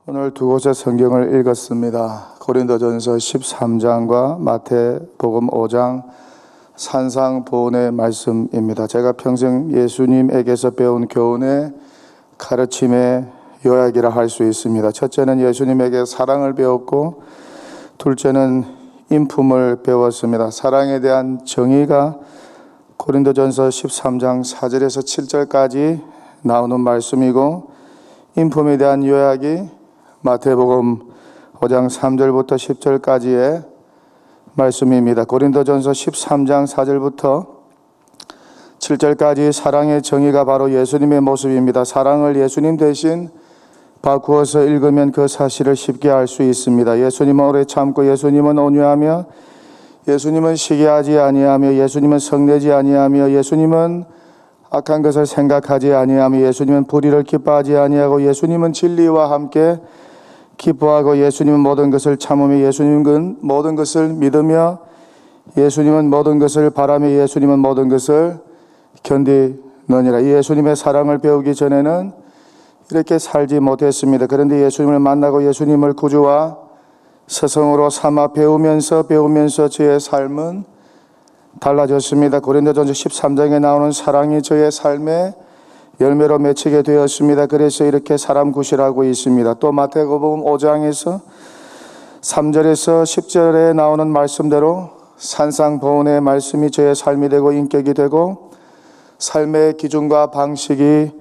오늘 두 곳의 성경을 읽었습니다. 고린도전서 13장과 마태복음 5장 산상보훈의 말씀입니다. 제가 평생 예수님에게서 배운 교훈의 가르침의 요약이라 할 수 있습니다. 첫째는 예수님에게 사랑을 배웠고, 둘째는 인품을 배웠습니다. 사랑에 대한 정의가 고린도전서 13장 4절에서 7절까지 나오는 말씀이고, 인품에 대한 요약이 마태복음 5장 3절부터 10절까지의 말씀입니다. 고린도전서 13장 4절부터 7절까지 사랑의 정의가 바로 예수님의 모습입니다. 사랑을 예수님 대신 바꾸어서 읽으면 그 사실을 쉽게 알 수 있습니다. 예수님은 오래 참고, 예수님은 온유하며, 예수님은 시기하지 아니하며, 예수님은 성내지 아니하며, 예수님은 악한 것을 생각하지 아니하며, 예수님은 불의를 기뻐하지 아니하고, 예수님은 진리와 함께 기뻐하고, 예수님은 모든 것을 참으며, 예수님은 모든 것을 믿으며, 예수님은 모든 것을 바라며, 예수님은 모든 것을 견디느니라. 예수님의 사랑을 배우기 전에는 이렇게 살지 못했습니다. 그런데 예수님을 만나고 예수님을 구주와 스승으로 삼아 배우면서 저의 삶은 달라졌습니다. 고린도전서 13장에 나오는 사랑이 저의 삶의 열매로 맺히게 되었습니다. 그래서 이렇게 사람 구실하고 있습니다. 또 마태복음 5장에서 3절에서 10절에 나오는 말씀대로 산상보훈의 말씀이 저의 삶이 되고 인격이 되고 삶의 기준과 방식이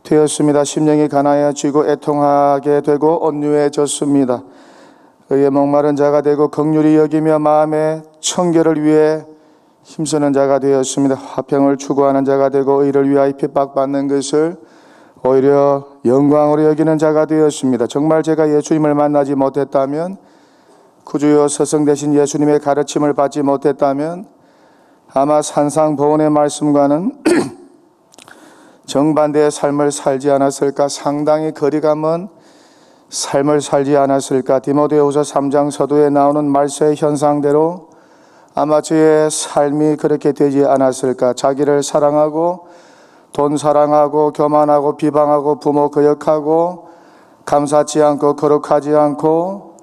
되었습니다. 심령이 가난해지고 애통하게 되고 온유해졌습니다. 의에 목마른 자가 되고 긍휼히 여기며 마음의 청결을 위해 힘쓰는 자가 되었습니다. 화평을 추구하는 자가 되고 의를 위하여 핍박받는 것을 오히려 영광으로 여기는 자가 되었습니다. 정말 제가 예수님을 만나지 못했다면, 구주요 스승 대신 예수님의 가르침을 받지 못했다면 아마 산상보훈의 말씀과는 정반대의 삶을 살지 않았을까, 상당히 거리가 먼 삶을 살지 않았을까. 디모데후서 3장 서두에 나오는 말세의 현상대로 아마 저의 삶이 그렇게 되지 않았을까. 자기를 사랑하고 돈 사랑하고 교만하고 비방하고 부모 거역하고 감사치 않고 거룩하지 않고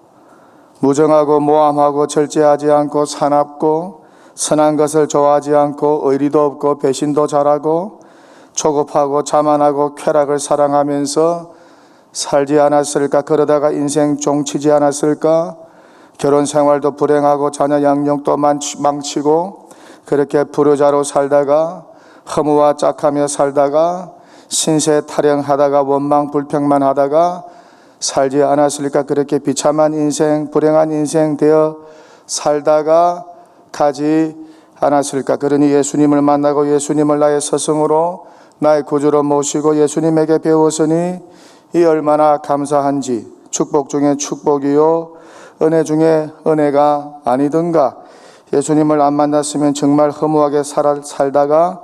무정하고 모함하고 절제하지 않고 사납고 선한 것을 좋아하지 않고 의리도 없고 배신도 잘하고 초급하고 자만하고 쾌락을 사랑하면서 살지 않았을까. 그러다가 인생 종치지 않았을까. 결혼 생활도 불행하고 자녀 양육도 망치고 그렇게 불효자로 살다가 허무와 짝하며 살다가 신세 타령하다가 원망 불평만 하다가 살지 않았을까. 그렇게 비참한 인생, 불행한 인생 되어 살다가 가지 않았을까. 그러니 예수님을 만나고 예수님을 나의 스승으로 나의 구주로 모시고 예수님에게 배웠으니 이 얼마나 감사한지, 축복 중에 축복이요 은혜 중에 은혜가 아니던가. 예수님을 안 만났으면 정말 허무하게 살다가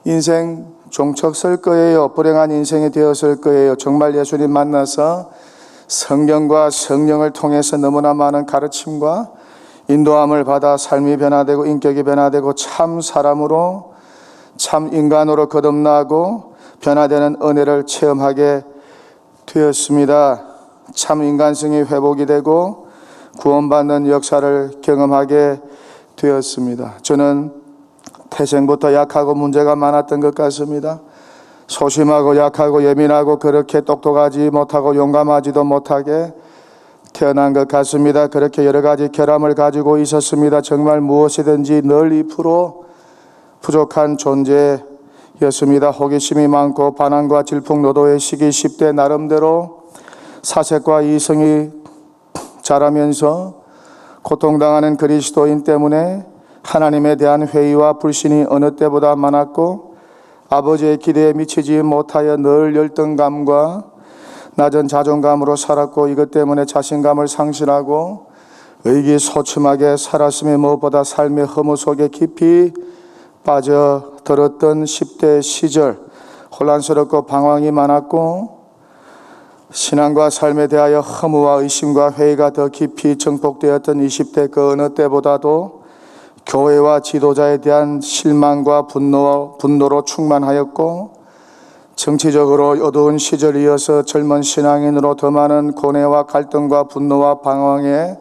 인생 종척 설 거예요. 불행한 인생이 되었을 거예요. 정말 예수님 만나서 성경과 성령을 통해서 너무나 많은 가르침과 인도함을 받아 삶이 변화되고 인격이 변화되고 참 사람으로, 참 인간으로 거듭나고 변화되는 은혜를 체험하게 되었습니다. 참 인간성이 회복이 되고 구원받는 역사를 경험하게 되었습니다. 저는 태생부터 약하고 문제가 많았던 것 같습니다. 소심하고 약하고 예민하고 그렇게 똑똑하지 못하고 용감하지도 못하게 태어난 것 같습니다. 그렇게 여러 가지 결함을 가지고 있었습니다. 정말 무엇이든지 늘 2% 부족한 존재였습니다. 호기심이 많고 반항과 질풍노도의 시기 10대 나름대로 사색과 이성이 자라면서 고통당하는 그리스도인 때문에 하나님에 대한 회의와 불신이 어느 때보다 많았고 아버지의 기대에 미치지 못하여 늘 열등감과 낮은 자존감으로 살았고 이것 때문에 자신감을 상실하고 의기소침하게 살았으며 무엇보다 삶의 허무 속에 깊이 빠져들었던 10대 시절, 혼란스럽고 방황이 많았고 신앙과 삶에 대하여 허무와 의심과 회의가 더 깊이 증폭되었던 20대 그 어느 때보다도 교회와 지도자에 대한 실망과 분노로 충만하였고 정치적으로 어두운 시절이어서 젊은 신앙인으로 더 많은 고뇌와 갈등과 분노와 방황에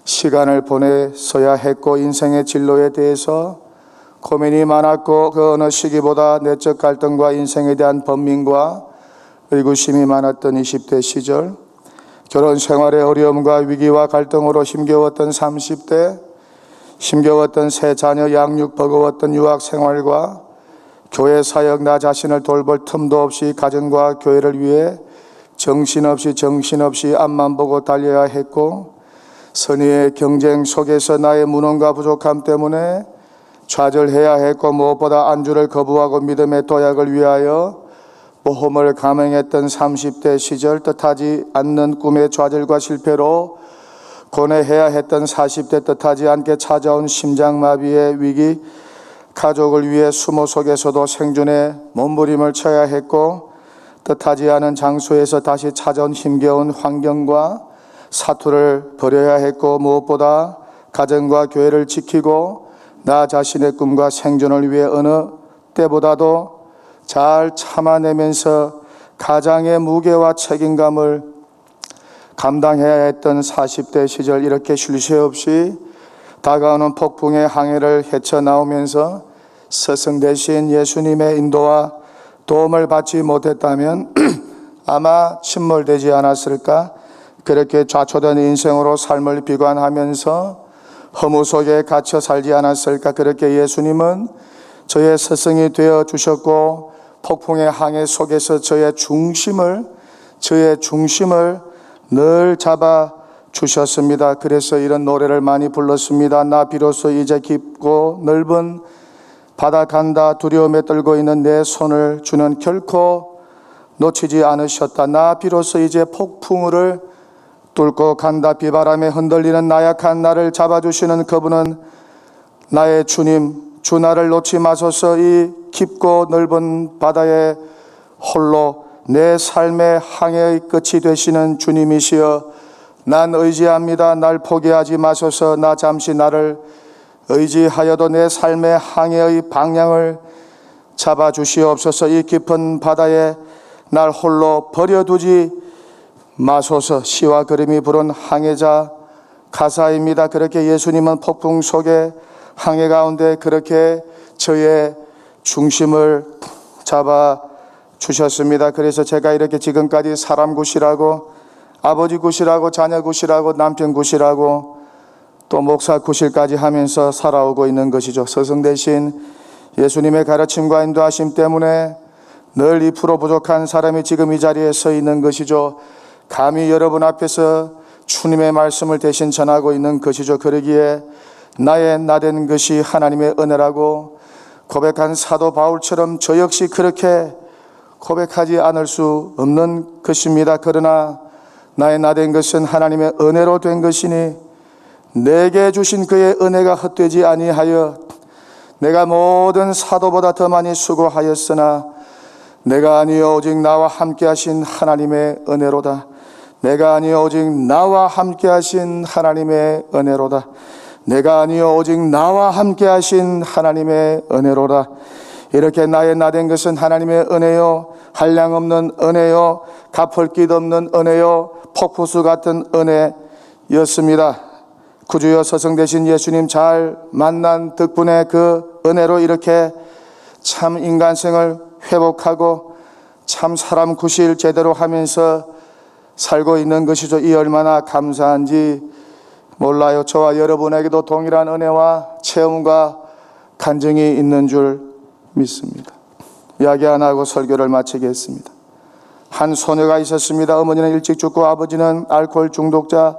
시간을 보내서야 했고, 인생의 진로에 대해서 고민이 많았고, 그 어느 시기보다 내적 갈등과 인생에 대한 번민과 의구심이 많았던 20대 시절, 결혼 생활의 어려움과 위기와 갈등으로 힘겨웠던 30대, 힘겨웠던 새 자녀 양육, 버거웠던 유학 생활과 교회 사역, 나 자신을 돌볼 틈도 없이 가정과 교회를 위해 정신없이 앞만 보고 달려야 했고, 선의의 경쟁 속에서 나의 무능과 부족함 때문에 좌절해야 했고, 무엇보다 안주를 거부하고 믿음의 도약을 위하여 모험을 감행했던 30대 시절, 뜻하지 않는 꿈의 좌절과 실패로 고뇌해야 했던 40대, 뜻하지 않게 찾아온 심장마비의 위기, 가족을 위해 수모 속에서도 생존에 몸부림을 쳐야 했고, 뜻하지 않은 장소에서 다시 찾아온 힘겨운 환경과 사투를 벌여야 했고, 무엇보다 가정과 교회를 지키고 나 자신의 꿈과 생존을 위해 어느 때보다도 잘 참아내면서 가장의 무게와 책임감을 감당해야 했던 40대 시절, 이렇게 쉴 새 없이 다가오는 폭풍의 항해를 헤쳐나오면서 스승 대신 예수님의 인도와 도움을 받지 못했다면 아마 침몰되지 않았을까? 그렇게 좌초된 인생으로 삶을 비관하면서 허무 속에 갇혀 살지 않았을까? 그렇게 예수님은 저의 스승이 되어 주셨고, 폭풍의 항해 속에서 저의 중심을 늘 잡아 주셨습니다. 그래서 이런 노래를 많이 불렀습니다. 나 비로소 이제 깊고 넓은 바다 간다. 두려움에 떨고 있는 내 손을 주는 결코 놓치지 않으셨다. 나 비로소 이제 폭풍우를 뚫고 간다. 비바람에 흔들리는 나약한 나를 잡아주시는 그분은 나의 주님, 주 나를 놓지 마소서. 이 깊고 넓은 바다에 홀로 내 삶의 항해의 끝이 되시는 주님이시여, 난 의지합니다. 날 포기하지 마소서. 나 잠시 나를 의지하여도 내 삶의 항해의 방향을 잡아주시옵소서. 이 깊은 바다에 날 홀로 버려두지 마소서. 시와 그림이 부른 항해자 가사입니다. 그렇게 예수님은 폭풍 속에 항해 가운데 그렇게 저의 중심을 잡아 주셨습니다. 그래서 제가 이렇게 지금까지 사람 굿이라고, 아버지 굿이라고, 자녀 굿이라고, 남편 굿이라고, 또 목사 굿일까지 하면서 살아오고 있는 것이죠. 스승 대신 예수님의 가르침과 인도하심 때문에 늘 2% 부족한 사람이 지금 이 자리에 서 있는 것이죠. 감히 여러분 앞에서 주님의 말씀을 대신 전하고 있는 것이죠. 그러기에 나의 나된 것이 하나님의 은혜라고 고백한 사도 바울처럼 저 역시 그렇게 고백하지 않을 수 없는 것입니다. 그러나 나의 나된 것은 하나님의 은혜로 된 것이니 내게 주신 그의 은혜가 헛되지 아니하여 내가 모든 사도보다 더 많이 수고하였으나 내가 아니요 오직 나와 함께 하신 하나님의 은혜로다. 내가 아니요 오직 나와 함께 하신 하나님의 은혜로다. 내가 아니요 오직 나와 함께 하신 하나님의 은혜로다. 이렇게 나의 나된 것은 하나님의 은혜요, 한량없는 은혜요, 갚을 길 없는 은혜요, 폭포수 같은 은혜였습니다. 구주여 스승 되신 예수님 잘 만난 덕분에 그 은혜로 이렇게 참 인간성을 회복하고 참 사람 구실 제대로 하면서 살고 있는 것이죠. 이 얼마나 감사한지 몰라요. 저와 여러분에게도 동일한 은혜와 체험과 간증이 있는 줄 믿습니다. 이야기 안 하고 설교를 마치겠습니다. 한 소녀가 있었습니다. 어머니는 일찍 죽고 아버지는 알코올 중독자,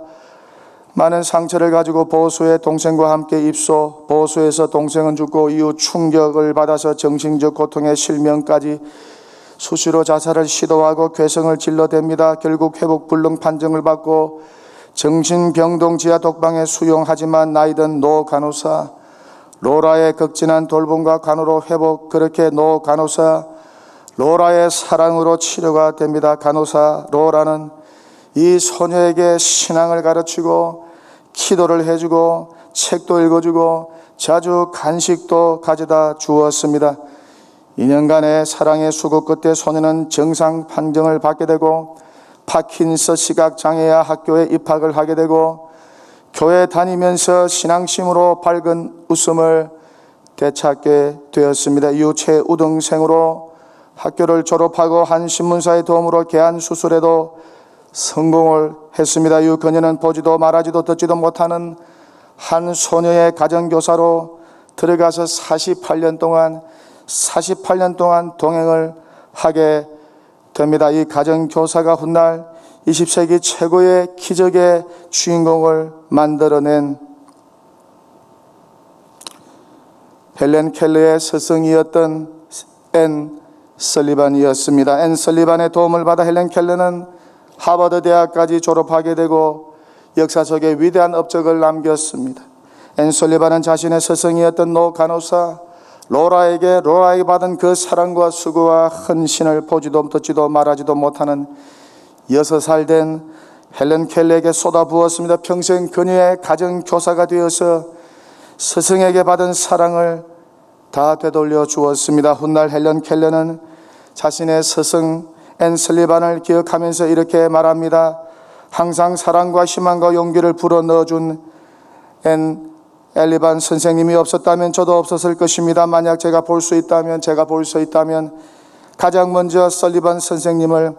많은 상처를 가지고 보호소에 동생과 함께 입소, 보호소에서 동생은 죽고 이후 충격을 받아서 정신적 고통에 실명까지 수시로 자살을 시도하고 괴성을 질러댑니다. 결국 회복불능 판정을 받고 정신병동 지하 독방에 수용하지만 나이든 노 간호사 로라의 극진한 돌봄과 간호로 회복, 그렇게 노 간호사 로라의 사랑으로 치료가 됩니다. 간호사 로라는 이 소녀에게 신앙을 가르치고 기도를 해주고 책도 읽어주고 자주 간식도 가져다 주었습니다. 2년간의 사랑의 수고 끝에 소녀는 정상 판정을 받게 되고 파킨슨 시각장애아 학교에 입학을 하게 되고 교회 다니면서 신앙심으로 밝은 웃음을 되찾게 되었습니다. 이후 최우등생으로 학교를 졸업하고 한 신문사의 도움으로 개안 수술에도 성공을 했습니다. 이후 그녀는 보지도 말하지도 듣지도 못하는 한 소녀의 가정교사로 들어가서 48년 동안 동행을 하게 됩니다. 이 가정교사가 훗날 20세기 최고의 기적의 주인공을 만들어낸 헬렌 켈러의 스승이었던 앤 설리반이었습니다. 앤 설리반의 도움을 받아 헬렌 켈러는 하버드 대학까지 졸업하게 되고 역사 속에 위대한 업적을 남겼습니다. 앤 설리반은 자신의 스승이었던 노 간호사 로라에게 받은 그 사랑과 수고와 헌신을 보지도 듣지도 말하지도 못하는 6살 된 헬렌 켈러에게 쏟아부었습니다. 평생 그녀의 가정교사가 되어서 스승에게 받은 사랑을 다 되돌려 주었습니다. 훗날 헬렌 켈러는 자신의 스승 앤 설리반을 기억하면서 이렇게 말합니다. 항상 사랑과 희망과 용기를 불어넣어준 앤 엘리반 선생님이 없었다면 저도 없었을 것입니다. 만약 제가 볼 수 있다면 가장 먼저 설리반 선생님을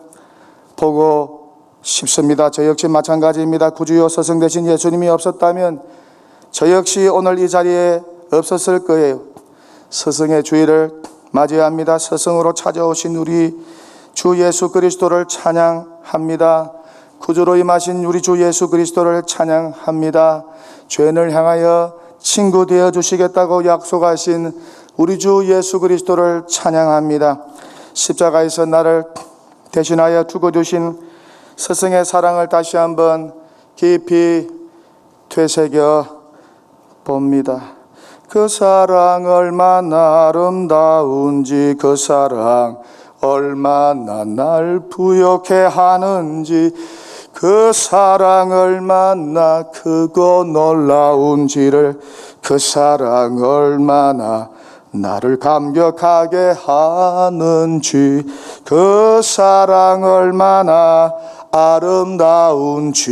보고 싶습니다. 저 역시 마찬가지입니다. 구주요 스승 되신 예수님이 없었다면 저 역시 오늘 이 자리에 없었을 거예요. 스승의 주일을 맞이합니다. 스승으로 찾아오신 우리 주 예수 그리스도를 찬양합니다. 구주로 임하신 우리 주 예수 그리스도를 찬양합니다. 죄인을 향하여 친구 되어 주시겠다고 약속하신 우리 주 예수 그리스도를 찬양합니다. 십자가에서 나를 대신하여 죽어주신 스승의 사랑을 다시 한번 깊이 되새겨 봅니다. 그 사랑 얼마나 아름다운지, 그 사랑 얼마나 날 부욕해 하는지, 그 사랑 얼마나 크고 놀라운지를, 그 사랑 얼마나 나를 감격하게 하는지, 그 사랑 얼마나 아름다운지,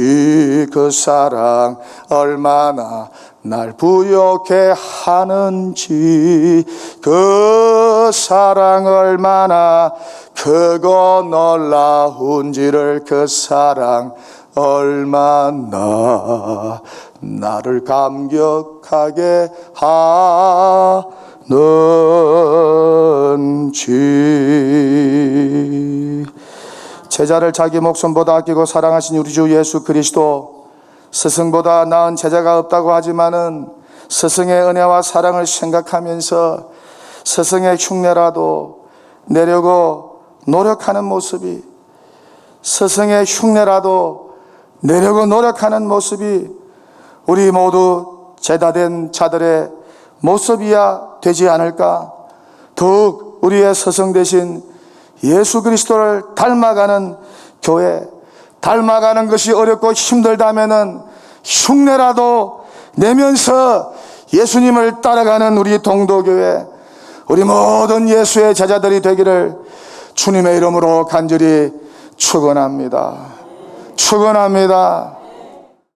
그 사랑 얼마나 날 부욕해 하는지, 그 사랑 얼마나 크고 놀라운지를, 그 사랑 얼마나 나를 감격하게 하는지. 제자를 자기 목숨보다 아끼고 사랑하신 우리 주 예수 그리스도, 스승보다 나은 제자가 없다고 하지만은 스승의 은혜와 사랑을 생각하면서 스승의 흉내라도 내려고 노력하는 모습이, 스승의 흉내라도 내려고 노력하는 모습이 우리 모두 제자된 자들의 모습이야 되지 않을까. 더욱 우리의 스승 되신 예수 그리스도를 닮아가는 교회, 닮아가는 것이 어렵고 힘들다면은 흉내라도 내면서 예수님을 따라가는 우리 동도교회, 우리 모든 예수의 제자들이 되기를 주님의 이름으로 간절히 축원합니다. 축원합니다.